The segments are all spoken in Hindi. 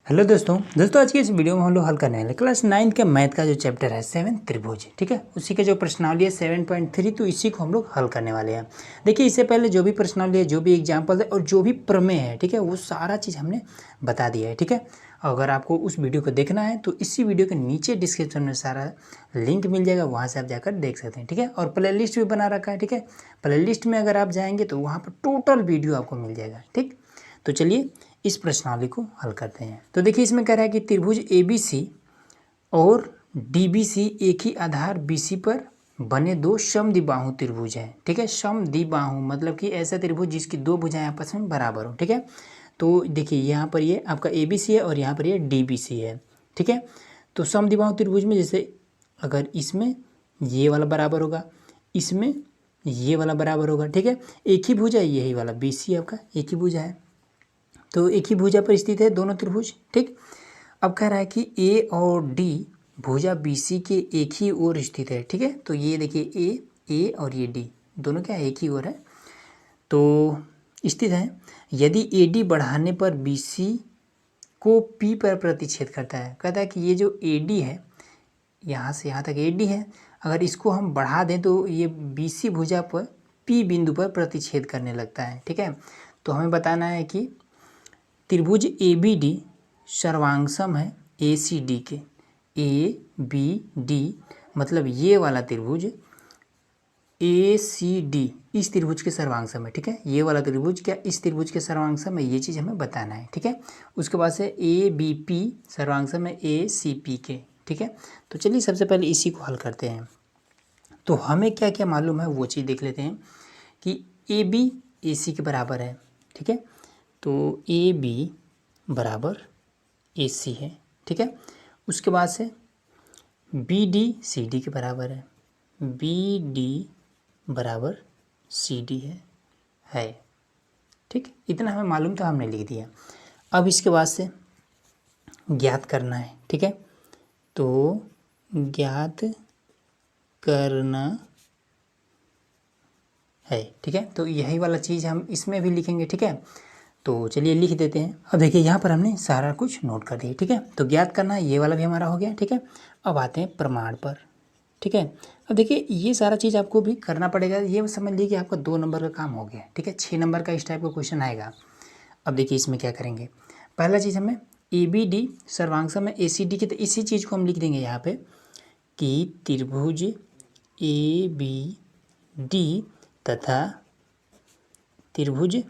हेलो दोस्तों आज की इस वीडियो में हम लोग हल करने वाले क्लास 9 के मैथ का जो चैप्टर है 7 त्रिभुज, ठीक है। उसी के जो प्रश्नावली है 7.3, तो इसी को हम लोग हल करने वाले हैं। देखिए इससे पहले जो भी प्रश्नावली है, जो भी एग्जाम्पल है और जो भी प्रमेय है, ठीक है, वो सारा चीज़ हमने बता दिया है, ठीक है। अगर आपको उस वीडियो को देखना है तो इसी वीडियो के नीचे डिस्क्रिप्शन में सारा लिंक मिल जाएगा, वहाँ से आप जाकर देख सकते हैं, ठीक है। और प्ले लिस्ट भी बना रखा है, ठीक है। प्ले लिस्ट में अगर आप जाएंगे तो वहाँ पर टोटल वीडियो आपको मिल जाएगा, ठीक। तो चलिए इस प्रश्नावली को हल करते हैं। तो देखिए इसमें कह रहा है कि त्रिभुज ABC और DBC एक ही आधार BC पर बने दो समद्विबाहु त्रिभुज हैं, ठीक है। समद्विबाहु मतलब कि ऐसा त्रिभुज जिसकी दो भुजाएं आपस में बराबर हो, ठीक है। तो देखिए यहाँ पर ये आपका ABC है और यहाँ पर ये DBC है, ठीक है। तो समद्विबाहु त्रिभुज में जैसे अगर इसमें ये वाला बराबर होगा, इसमें ये वाला बराबर होगा, ठीक है। एक ही भुजा है, यही वाला BC आपका एक ही भुजा है, तो एक ही भुजा पर स्थित है दोनों त्रिभुज, ठीक। अब कह रहा है कि A और D भुजा BC के एक ही ओर स्थित है, ठीक है। तो ये देखिए A और ये D दोनों क्या एक ही ओर है तो स्थित है। यदि AD बढ़ाने पर BC को P पर प्रतिच्छेद करता है, कहता है कि ये जो AD है, यहाँ से यहाँ तक AD है, अगर इसको हम बढ़ा दें तो ये BC भुजा पर P बिंदु पर प्रतिच्छेद करने लगता है, ठीक है। तो हमें बताना है कि त्रिभुज ABD सर्वांगसम है ACD के। ABD मतलब ये वाला त्रिभुज ACD इस त्रिभुज के सर्वांगसम है, ठीक है। ये वाला त्रिभुज क्या इस त्रिभुज के सर्वांगसम है, ये चीज़ हमें बताना है, ठीक है। उसके बाद से ABP सर्वांगसम है ACP के, ठीक है। तो चलिए सबसे पहले इसी को हल करते हैं। तो हमें क्या क्या मालूम है वो चीज़ देख लेते हैं कि AB AC के बराबर है, ठीक है। तो AB बराबर AC है, ठीक है। उसके बाद से BD CD के बराबर है, BD बराबर CD है, ठीक। इतना हमें मालूम तो हमने लिख दिया। अब इसके बाद से ज्ञात करना है, ठीक है। तो ज्ञात करना है, ठीक है। तो यही वाला चीज़ हम इसमें भी लिखेंगे, ठीक है। तो चलिए लिख देते हैं। अब देखिए यहाँ पर हमने सारा कुछ नोट कर दिया, ठीक है। तो ज्ञात करना ये वाला भी हमारा हो गया, ठीक है। अब आते हैं प्रमाण पर, ठीक है। अब देखिए ये सारा चीज़ आपको भी करना पड़ेगा, ये समझ लीजिए कि आपका 2 नंबर का काम हो गया, ठीक है। 6 नंबर का इस टाइप का क्वेश्चन आएगा। अब देखिए इसमें क्या करेंगे, पहला चीज़ हमें ABD सर्वांगसम है ACD की, तो इसी चीज़ को हम लिख देंगे यहाँ पे कि त्रिभुज ABD तथा त्रिभुज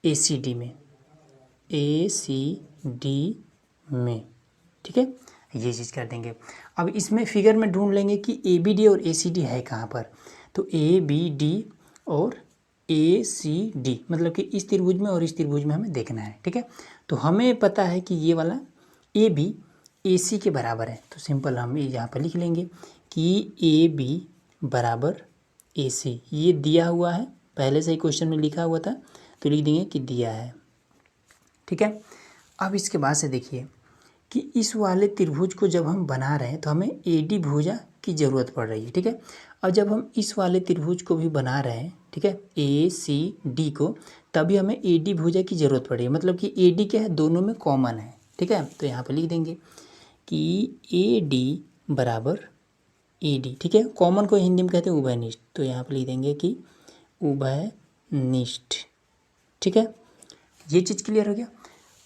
ACD में ठीक है, ये चीज़ कर देंगे। अब इसमें फिगर में ढूंढ लेंगे कि ABD और ACD है कहाँ पर। तो ABD और ACD मतलब कि इस त्रिभुज में और इस त्रिभुज में हमें देखना है, ठीक है। तो हमें पता है कि ये वाला AB AC के बराबर है, तो सिंपल हम यहाँ पर लिख लेंगे कि AB बराबर AC, ये दिया हुआ है, पहले से ही क्वेश्चन में लिखा हुआ था, तो लिख देंगे कि दिया है, ठीक है। अब इसके बाद से देखिए कि इस वाले त्रिभुज को जब हम बना रहे हैं तो हमें AD भुजा की ज़रूरत पड़ रही है, ठीक है। और जब हम इस वाले त्रिभुज को भी बना रहे हैं, ठीक है, ACD को, तभी हमें AD भुजा की ज़रूरत पड़ रही है, मतलब कि AD क्या है, दोनों में कॉमन है, ठीक है। तो यहाँ पर लिख देंगे कि AD बराबर AD, ठीक है। कॉमन को हिंदी में कहते हैं उभयनिष्ठ, तो यहाँ पर लिख देंगे कि उभयनिष्ठ, ठीक है। ये चीज़ क्लियर हो गया।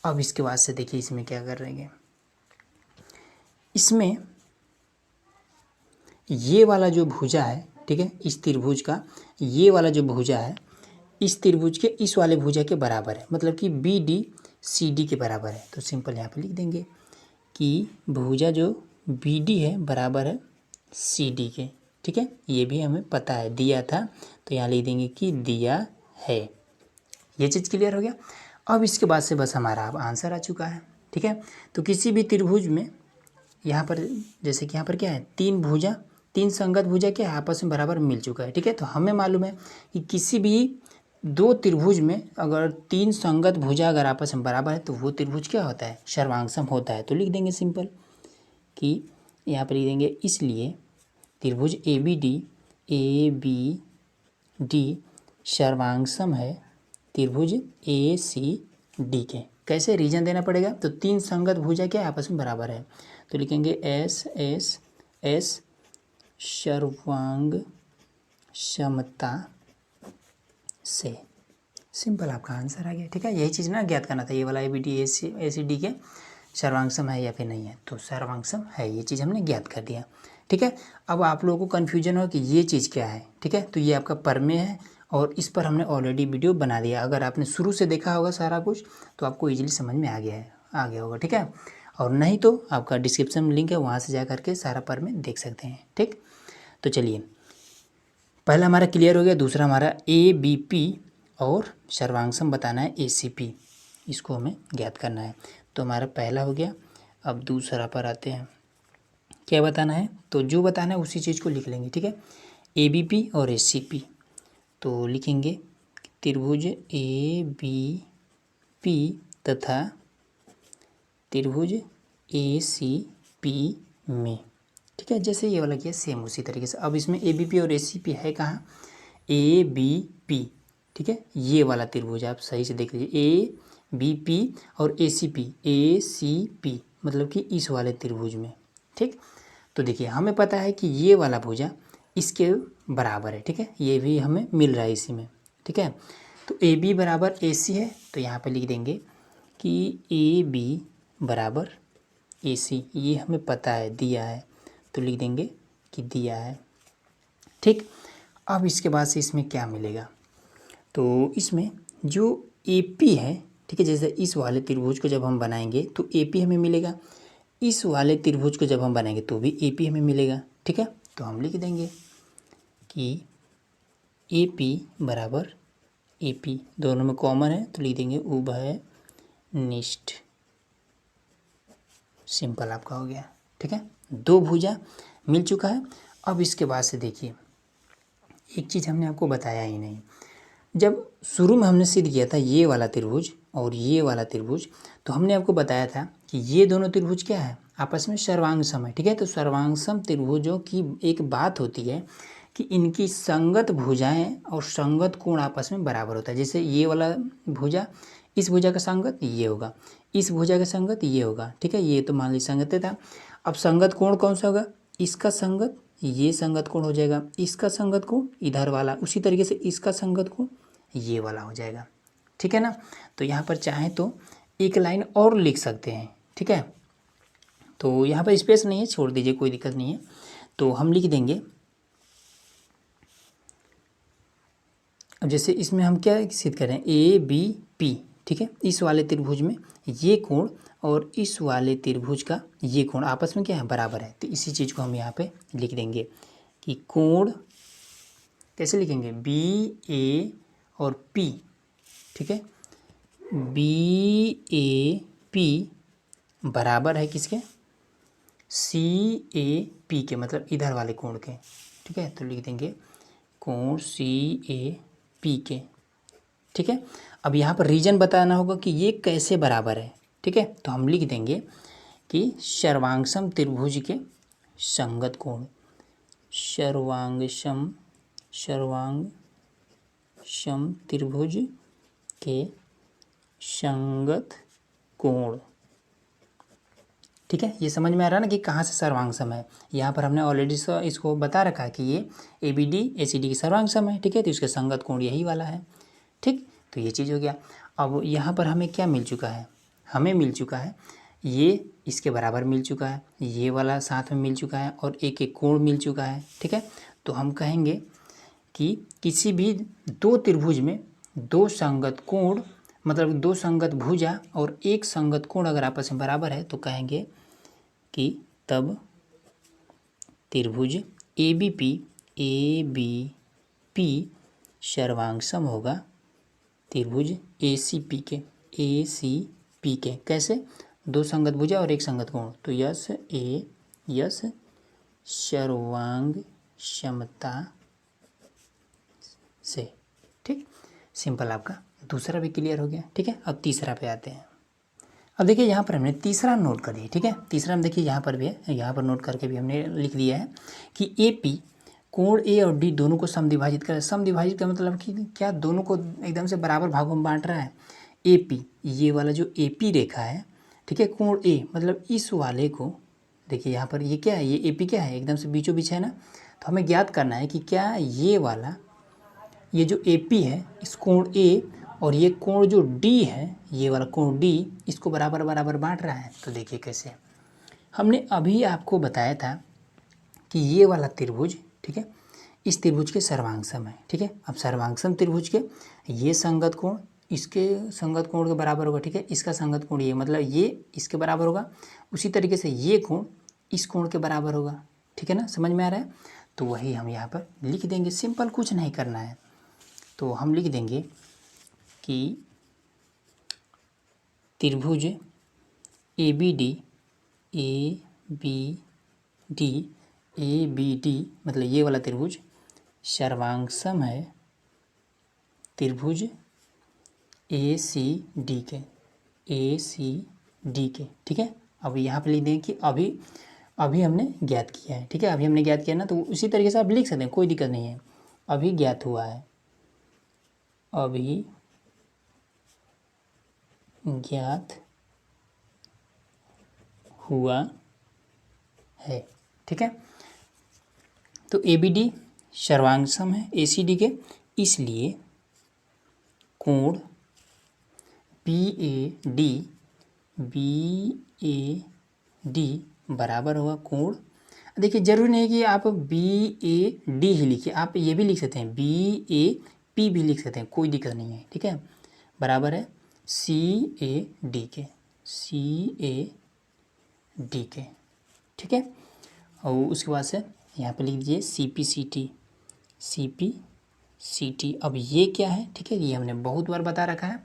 अब इसके बाद से देखिए इसमें क्या कर रहे हैं, इसमें ये वाला जो भुजा है, ठीक है, इस त्रिभुज का ये वाला जो भुजा है इस त्रिभुज के इस वाले भुजा के बराबर है, मतलब कि BD CD के बराबर है। तो सिंपल यहाँ पे लिख देंगे कि भुजा जो BD है बराबर है CD के, ठीक है। ये भी हमें पता है, दिया था, तो यहाँ लिख देंगे कि दिया है। ये चीज़ क्लियर हो गया। अब इसके बाद से बस हमारा अब आंसर आ चुका है, ठीक है। तो किसी भी त्रिभुज में यहाँ पर जैसे कि यहाँ पर क्या है, तीन संगत भुजा क्या है, आपस में बराबर मिल चुका है, ठीक है। तो हमें मालूम है कि किसी भी दो त्रिभुज में अगर 3 संगत भुजा अगर आपस में बराबर है तो वो त्रिभुज क्या होता है, सर्वांगसम होता है। तो लिख देंगे सिंपल कि यहाँ पर लिख देंगे इसलिए त्रिभुज ABD सर्वांगसम है त्रिभुज ACD के, कैसे रीजन देना पड़ेगा, तो तीन संगत भुजा क्या आपस में बराबर है, तो लिखेंगे एस एस एस सर्वांग समता से। सिंपल आपका आंसर आ गया। ठीक है, यही चीज़ ना ज्ञात करना था, ये वाला ABD ACD के सर्वांगसम है या फिर नहीं है, तो सर्वांगसम है, ये चीज़ हमने ज्ञात कर दिया। ठीक है, अब आप लोगों को कन्फ्यूजन हो कि ये चीज़ क्या है। ठीक है, तो ये आपका परमेय है और इस पर हमने ऑलरेडी वीडियो बना दिया। अगर आपने शुरू से देखा होगा सारा कुछ तो आपको ईजिली समझ में आ गया होगा। ठीक है, और नहीं तो आपका डिस्क्रिप्शन में लिंक है, वहाँ से जा करके सारा परमेय देख सकते हैं। ठीक, तो चलिए, पहला हमारा क्लियर हो गया। दूसरा हमारा ABP और सर्वांगसम बताना है ACP, इसको हमें ज्ञात करना है। तो हमारा पहला हो गया। अब दूसरा पर आते हैं, क्या बताना है, तो जो बताना है उसी चीज़ को लिख लेंगे। ठीक है, ABP और ACP, तो लिखेंगे त्रिभुज ABP तथा त्रिभुज ACP में। ठीक है, जैसे ये वाला किया सेम उसी तरीके से। अब इसमें ABP और ACP है कहाँ, ABP। ठीक है, ये वाला त्रिभुज आप सही से देख लीजिए, ABP और ACP मतलब कि इस वाले त्रिभुज में। ठीक, तो देखिए हमें पता है कि ये वाला भुजा इसके बराबर है। ठीक है, ये भी हमें मिल रहा है इसी में। ठीक है, तो AB बराबर AC है, तो यहाँ पे लिख देंगे कि AB बराबर AC, ये हमें पता है, दिया है, तो लिख देंगे कि दिया है। ठीक, अब इसके बाद से इसमें क्या मिलेगा, तो इसमें जो AP है, ठीक है, जैसे इस वाले त्रिभुज को जब हम बनाएंगे तो AP हमें मिलेगा, इस वाले त्रिभुज को जब हम बनाएंगे तो भी AP हमें मिलेगा। ठीक है, तो हम लिख देंगे कि AP बराबर AP, दोनों में कॉमन है तो लिख देंगे उभयनिष्ठ। सिंपल आपका हो गया। ठीक है, दो भुजा मिल चुका है। अब इसके बाद से देखिए, एक चीज़ हमने आपको बताया ही नहीं, जब शुरू में हमने सिद्ध किया था ये वाला त्रिभुज और ये वाला त्रिभुज, तो हमने आपको बताया था कि ये दोनों त्रिभुज क्या है, आपस में सर्वांगसम है। ठीक है, तो सर्वांगसम त्रिभुजों की एक बात होती है कि इनकी संगत भुजाएं और संगत कोण आपस में बराबर होता है। जैसे ये वाला भुजा, इस भुजा का संगत ये होगा, इस भुजा का संगत ये होगा। ठीक है, ये तो मान लीजिए संगत था। अब संगत कोण कौन सा होगा, इसका संगत ये संगत कोण हो जाएगा, इसका संगत कोण इधर वाला, उसी तरीके से इसका संगत कोण ये वाला हो जाएगा। ठीक है ना, तो यहाँ पर चाहें तो एक लाइन और लिख सकते हैं। ठीक है, तो यहाँ पर स्पेस नहीं है, छोड़ दीजिए, कोई दिक्कत नहीं है। तो हम लिख देंगे, अब जैसे इसमें हम क्या सिद्ध करें, ABP। ठीक है, इस वाले त्रिभुज में ये कोण और इस वाले त्रिभुज का ये कोण आपस में क्या है, बराबर है। तो इसी चीज़ को हम यहाँ पे लिख देंगे कि कोण कैसे लिखेंगे, BA और P। ठीक है, BAP बराबर है किसके, CAP के, मतलब इधर वाले कोण के। ठीक है, तो लिख देंगे कोण CAP के। ठीक है, अब यहाँ पर रीजन बताना होगा कि ये कैसे बराबर है। ठीक है, तो हम लिख देंगे कि सर्वांगसम त्रिभुज के संगत कोण, सर्वांगसम त्रिभुज के संगत कोण। ठीक है, ये समझ में आ रहा है ना कि कहाँ से सर्वांगसम है। यहाँ पर हमने ऑलरेडी इसको बता रखा है कि ये ABD ACD की सर्वांगसम है। ठीक है, तो इसका संगत कोण यही वाला है। ठीक, तो ये चीज़ हो गया। अब यहाँ पर हमें क्या मिल चुका है, हमें मिल चुका है ये इसके बराबर मिल चुका है, ये वाला साथ में मिल चुका है और एक एक कोण मिल चुका है। ठीक है, तो हम कहेंगे कि किसी भी दो त्रिभुज में दो संगत कोण, मतलब दो संगत भुजा और एक संगत कोण अगर आपस में बराबर है तो कहेंगे कि तब त्रिभुज ABP सर्वांगसम होगा त्रिभुज ACP के। कैसे, दो संगत भुजा और एक संगत कोण, तो यस सर्वांग समता से। ठीक, सिंपल आपका दूसरा भी क्लियर हो गया। ठीक है, अब तीसरा पे आते हैं। अब देखिए यहाँ पर हमने तीसरा नोट कर दिया। ठीक है, तीसरा हम देखिए यहाँ पर भी है, यहाँ पर नोट करके भी हमने लिख दिया है कि AP कोण A और D दोनों को समद्विभाजित कर, समद्विभाजित का मतलब कि क्या, दोनों को एकदम से बराबर भागों में बांट रहा है। AP, ये वाला जो AP रेखा है, ठीक है, कोण A, मतलब इस वाले को देखिए यहाँ पर ये क्या है, ये AP क्या है, एकदम से बीचों बीच है ना। तो हमें ज्ञात करना है कि क्या ये वाला, ये जो AP है इस कोण A और ये कोण जो D है, ये वाला कोण D, इसको बराबर बराबर बांट रहा है। तो देखिए कैसे, हमने अभी आपको बताया था कि ये वाला त्रिभुज, ठीक है, इस त्रिभुज के सर्वांगसम है, ठीक है। अब सर्वांगसम त्रिभुज के ये संगत कोण इसके संगत कोण के बराबर होगा, ठीक है। इसका संगत कोण ये, मतलब ये इसके बराबर होगा। उसी तरीके से ये कोण इस कोण के बराबर होगा, ठीक है ना, समझ में आ रहा है। तो वही हम यहाँ पर लिख देंगे, सिंपल, कुछ नहीं करना है। तो हम लिख देंगे कि त्रिभुज ABD, मतलब ये वाला त्रिभुज सर्वांगसम है त्रिभुज ACD के, ठीक है। अब यहाँ पे लिख दें कि अभी हमने ज्ञात किया है, ठीक है। अभी हमने ज्ञात किया ना, तो उसी तरीके से आप लिख सकते हैं, कोई दिक्कत नहीं है। अभी ज्ञात हुआ है, अभी ज्ञात हुआ है, ठीक है। तो ABD सर्वांगसम है ACD के, इसलिए कोण BAD बराबर होगा कोण, देखिए जरूरी नहीं कि आप BAD ही लिखिए, आप ये भी लिख सकते हैं, BAP भी लिख सकते हैं, कोई दिक्कत नहीं है, ठीक है। बराबर है CAD के, ठीक है। और उसके बाद से यहाँ पे लिख दीजिए CPCT। अब ये क्या है, ठीक है, ये हमने बहुत बार बता रखा है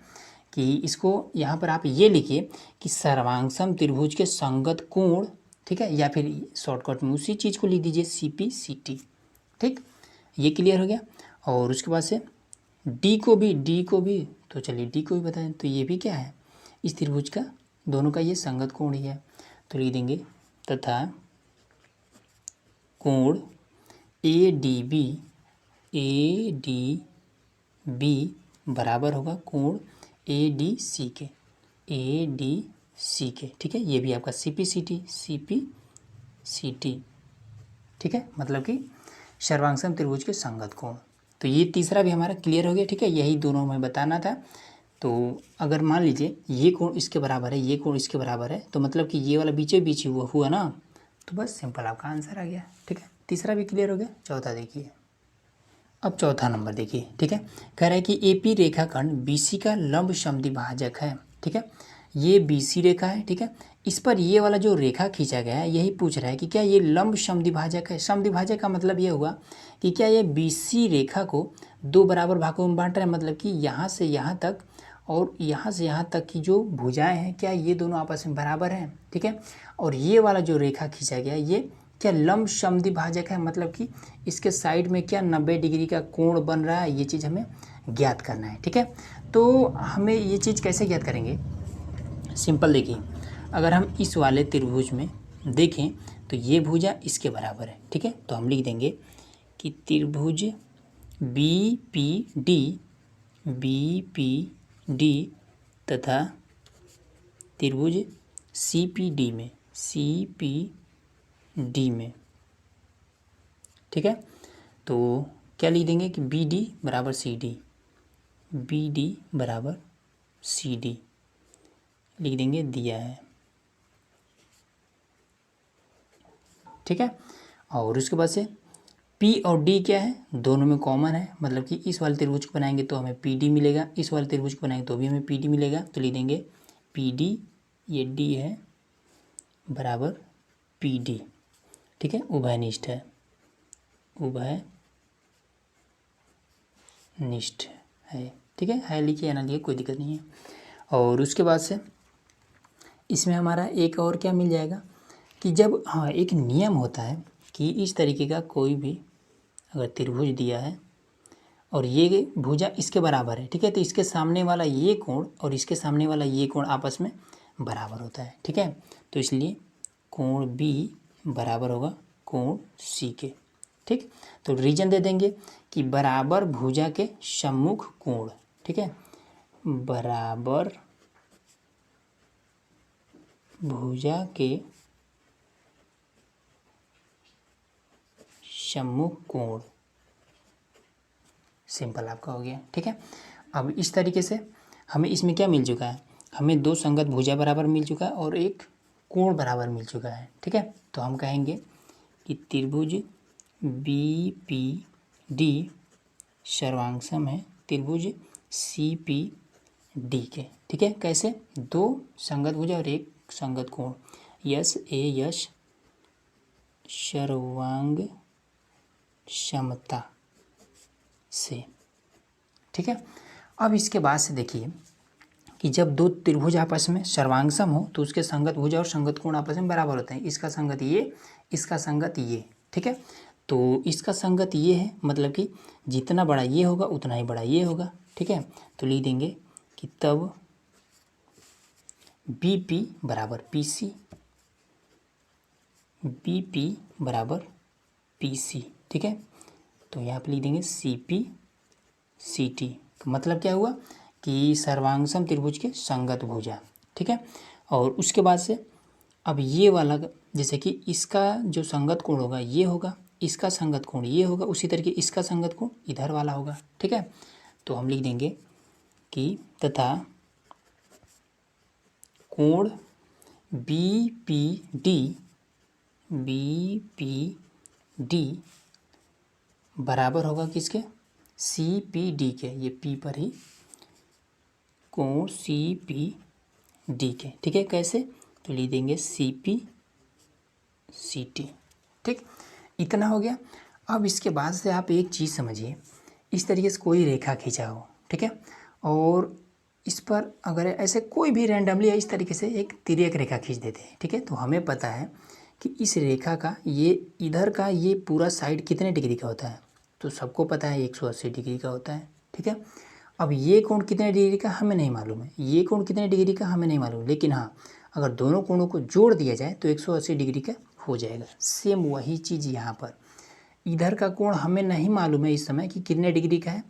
कि इसको यहाँ पर आप ये लिखिए कि सर्वांगसम त्रिभुज के संगत कोण, ठीक है, या फिर शॉर्टकट में उसी चीज़ को लिख दीजिए CPCT, ठीक। ये क्लियर हो गया। और उसके बाद से D को भी तो चलिए D को भी बताएं, तो ये भी क्या है, इस त्रिभुज का दोनों का ये संगत कोण ही है। तो लिख देंगे तथा कोण ADB बराबर होगा कोण ADC के, ठीक है। ये भी आपका CPCT, ठीक है, मतलब कि सर्वांगसम त्रिभुज के संगत कोण। तो ये तीसरा भी हमारा क्लियर हो गया, ठीक है। यही दोनों हमें बताना था। तो अगर मान लीजिए ये कोण इसके बराबर है, ये कोण इसके बराबर है, तो मतलब कि ये वाला बीचे बीच हुआ ना, तो बस सिंपल आपका आंसर आ गया, ठीक है। तीसरा भी क्लियर हो गया। चौथा देखिए, अब चौथा नंबर देखिए, ठीक है। कह रहा है कि AP रेखाखंड BC का लंब समद्विभाजक है, ठीक है। ये BC रेखा है, ठीक है। इस पर ये वाला जो रेखा खींचा गया है, यही पूछ रहा है कि क्या ये लंब समद्विभाजक है। समद्विभाजक का मतलब ये हुआ कि क्या ये BC रेखा को दो बराबर भागों में बांट रहा है, मतलब कि यहाँ से यहाँ तक और यहाँ से यहाँ तक की जो भुजाएं हैं, क्या ये दोनों आपस में बराबर हैं, ठीक है। और ये वाला जो रेखा खींचा गया ये क्या लंब समद्विभाजक है, मतलब कि इसके साइड में क्या 90 डिग्री का कोण बन रहा है, ये चीज़ हमें ज्ञात करना है, ठीक है। तो हमें ये चीज़ कैसे ज्ञात करेंगे, सिंपल देखिए, अगर हम इस वाले त्रिभुज में देखें तो ये भुजा इसके बराबर है, ठीक है। तो हम लिख देंगे कि त्रिभुज BPD तथा त्रिभुज CPD में, ठीक है। तो क्या लिख देंगे कि BD बराबर CD लिख देंगे, दिया है, ठीक है। और उसके बाद से P और D क्या है, दोनों में कॉमन है, मतलब कि इस वाले त्रिभुज को बनाएंगे तो हमें PD मिलेगा, इस वाले त्रिभुज को बनाएंगे तो भी हमें PD मिलेगा। तो लिख देंगे PD, ये D है, बराबर PD, ठीक है। उभयनिष्ठ है, ठीक है लिखिए या ना लिखिए, कोई दिक्कत नहीं है। और उसके बाद से इसमें हमारा एक और क्या मिल जाएगा कि जब, हाँ, एक नियम होता है कि इस तरीके का कोई भी अगर त्रिभुज दिया है और ये भुजा इसके बराबर है, ठीक है, तो इसके सामने वाला ये कोण और इसके सामने वाला ये कोण आपस में बराबर होता है, ठीक है। तो इसलिए कोण B बराबर होगा कोण C के, ठीक। तो रीजन दे देंगे कि बराबर भुजा के सम्मुख कोण, ठीक है, बराबर भुजा के सम्मुख कोण। सिंपल आपका हो गया। ठीक है, अब इस तरीके से हमें इसमें क्या मिल चुका है, हमें दो संगत भुजा बराबर मिल चुका है और एक कोण बराबर मिल चुका है। ठीक है, तो हम कहेंगे कि त्रिभुज बी पी डी सर्वांगसम है त्रिभुज सी पी डी के। ठीक है, कैसे, दो संगत भुजा और एक संगत कोण, यस ए यश सर्वांग समता से। ठीक है, अब इसके बाद से देखिए कि जब दो त्रिभुज आपस में सर्वांगसम हो तो उसके संगत भुजा और संगत कोण आपस में बराबर होते हैं। इसका संगत ये, इसका संगत ये। ठीक है, तो इसका संगत ये है, मतलब कि जितना बड़ा ये होगा उतना ही बड़ा ये होगा। ठीक है, तो लिख देंगे कि तब बी पी बराबर पी सी, बी पी बराबर पी सी। ठीक है, तो यहाँ पर लिख देंगे सी पी सी टी। तो मतलब क्या हुआ कि सर्वांगसम त्रिभुज के संगत भुजा। ठीक है, और उसके बाद से अब ये वाला, जैसे कि इसका जो संगत कोण होगा ये होगा, इसका संगत कोण ये होगा, उसी तरीके इसका संगत कोण इधर वाला होगा। ठीक है, तो हम लिख देंगे कि तथा कोण बी पी डी बराबर होगा किसके, सी पी डी के। ये पी पर ही कोण सी पी डी के। ठीक है, कैसे, तो लिख देंगे सी पी सी टी। ठीक, इतना हो गया। अब इसके बाद से आप एक चीज़ समझिए, इस तरीके से कोई रेखा खींचा हो। ठीक है, और इस पर अगर ऐसे कोई भी रैंडमली इस तरीके से एक तिर्यक रेखा खींच देते हैं। ठीक है, तो हमें पता है कि इस रेखा का ये इधर का ये पूरा साइड कितने डिग्री का होता है, तो सबको पता है 180 डिग्री का होता है। ठीक है, अब ये कोण कितने डिग्री का हमें नहीं मालूम है, ये कोण कितने डिग्री का हमें नहीं मालूम, लेकिन हाँ अगर दोनों कोणों को जोड़ दिया जाए तो 180 डिग्री का हो जाएगा। सेम वही चीज़ यहाँ पर, इधर का कोण हमें नहीं मालूम है इस समय कि कितने डिग्री का है,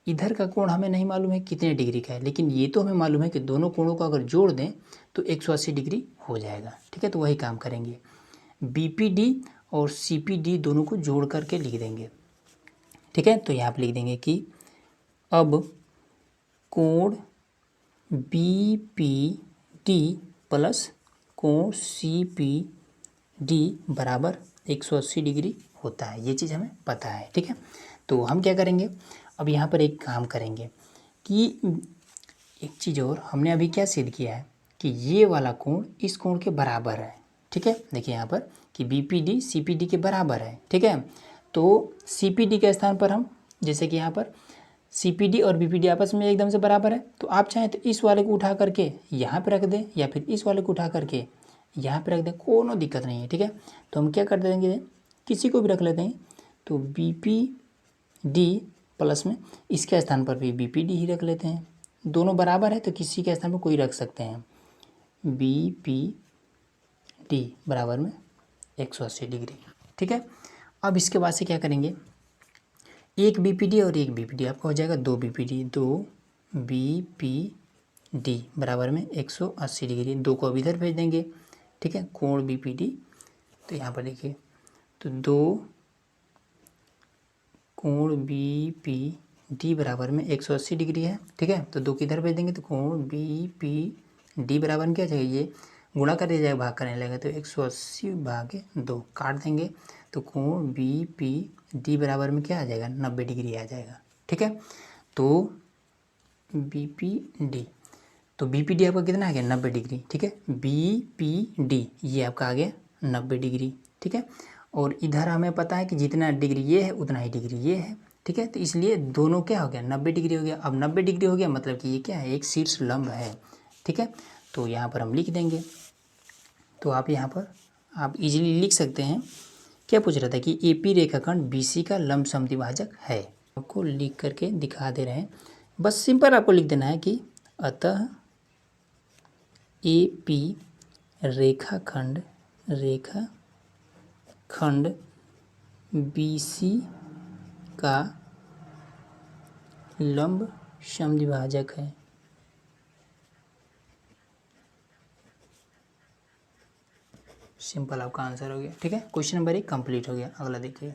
इधर का कोण हमें नहीं मालूम है कितने डिग्री का है, लेकिन ये तो हमें मालूम है कि दोनों कोणों को अगर जोड़ दें तो 180 डिग्री हो जाएगा। ठीक है, तो वही काम करेंगे, बी पी डी और सी पी डी दोनों को जोड़ करके लिख देंगे। ठीक है, तो यहाँ पर लिख देंगे कि अब कोण बी पी डी प्लस कोण सी पी डी बराबर 180 डिग्री होता है। ये चीज़ हमें पता है। ठीक है, तो हम क्या करेंगे, अब यहाँ पर एक काम करेंगे कि एक चीज़ और हमने अभी क्या सिद्ध किया है कि ये वाला कोण इस कोण के बराबर है। ठीक है, देखिए यहाँ पर कि B P D C P D के बराबर है। ठीक है, तो सी पी डी के स्थान पर हम, जैसे कि यहाँ पर सी पी डी और बी पी डी आपस में एकदम से बराबर है, तो आप चाहें तो इस वाले को उठा करके यहाँ पर रख दें या फिर इस वाले को उठा करके यहाँ पे रख दें, कोनो दिक्कत नहीं है। ठीक है, तो हम क्या कर देंगे, किसी को भी रख लेते हैं, तो बी पी डी प्लस में इसके स्थान पर भी बी पी डी ही रख लेते हैं, दोनों बराबर है तो किसी के स्थान पर कोई रख सकते हैं। बी पी डी बराबर में 180 डिग्री। ठीक है, अब इसके बाद से क्या करेंगे, एक बी पी डी और एक बी पी डी आपका हो जाएगा दो बी पी डी, दो बी पी डी बराबर में 180 डिग्री। दो को अब इधर भेज देंगे। ठीक है, कोण बी पी डी, तो यहाँ पर देखिए तो दो कोण बी पी डी बराबर में 180 डिग्री है। ठीक है, तो दो किधर भेज देंगे, तो कोण बी पी डी बराबर में क्या चाहिए, ये गुणा कर दिया जाएगा, भाग करने लगेगा, तो 180 भागे 2 काट देंगे, तो कोण बी पी डी बराबर में क्या आ जाएगा, 90 डिग्री आ जाएगा। ठीक है, तो बी पी डी, तो बी पी डी आपका कितना आ गया, 90 डिग्री। ठीक है, बी पी डी ये आपका आ गया 90 डिग्री। ठीक है, और इधर हमें पता है कि जितना डिग्री ये है उतना ही डिग्री ये है। ठीक है, तो इसलिए दोनों क्या हो गया, 90 डिग्री हो गया। अब 90 डिग्री हो गया मतलब कि ये क्या है, एक शीर्ष लंब है। ठीक है, तो यहाँ पर हम लिख देंगे, तो आप यहाँ पर आप इजीली लिख सकते हैं। क्या पूछ रहा था कि ए पी रेखाखंड बी सी का लंब समद्विभाजक है, आपको लिख करके दिखा दे रहे हैं। बस सिंपल आपको लिख देना है कि अतः ए पी रेखाखंड बी सी का लंब समद्विभाजक है। सिंपल आपका आंसर हो गया। ठीक है, क्वेश्चन नंबर 1 कंप्लीट हो गया। अगला देखिए।